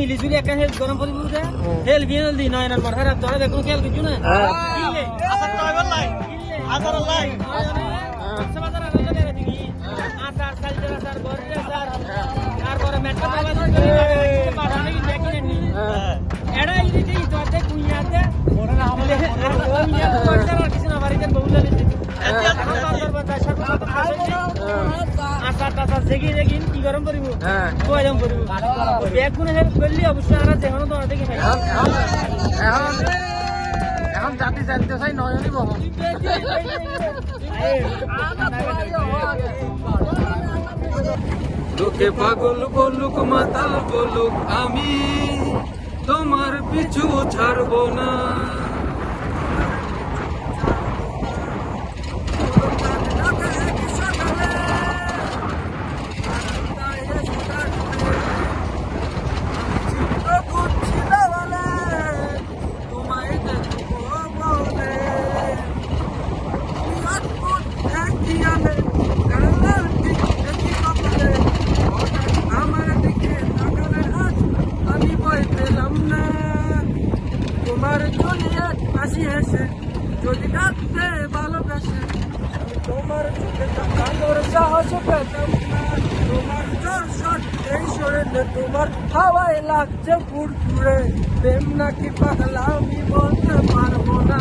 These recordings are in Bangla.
মিলি জুলি একটা হেল গরম পরি বুঝে হেল বিয়ে দি নয় না মার হারা তোরা দেখো খেল কিছু না কিলে আসার টয়বার লাই আসার লাই সবাদার আগে লাগে দিই আসার সালজার আসার গরে আসার আর গরে মেট্রো বাবা পাড়া নেই দেখি নি এড়া ইদি তো আতে কুইয়াতে ওরা না আমলে আর কুইয়া তো আর কিছু না বাড়িতে বহুলা দিতে এত সুন্দর বাতা সাকু কত আসার টাসা জেগি জেগি কি গরম করিব তো আইম করিব ব্যাগ গুনে হেল্প করলি অবশ্যই আর যেহনো তো দেখি খাই এখন জাতি জানতে চাই নয়নি বহ লোকে পাগল বলুক মাতাল বলুক আমি তোমার পিছু ছাড়বো না। যদি ডাকতে ভালোবাসে তোমার চোখে তাকানোর সাহস পেতাম না। তোমার জোর শট এই শরীরে তোমার হাওয়ায় লাগছে ফুরফুরে প্রেম নাকি পাগলা আমি বলতে পারবো না।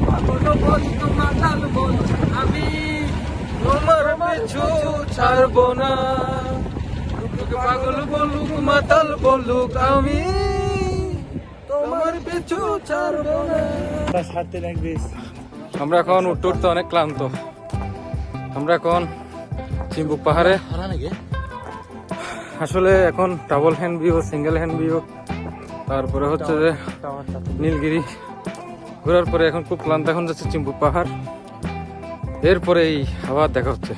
পাগল বলতো মাতাল বল আমি তোমার পিছু ছাড়বো না। পাগল বলুক মাতাল বলুক আমি তোমার পিছু ছাড়বো না। আমরা এখন উঠতে উঠতে অনেক ক্লান্ত। আমরা এখন চিম্বুক পাহাড়ে, আসলে এখন double hand view, single hand view, তারপরে হচ্ছে যে নীলগিরি ঘোরার পরে এখন খুব ক্লান্ত। এখন যাচ্ছে চিম্বুক পাহাড়, এরপরে এই আবার দেখা হচ্ছে।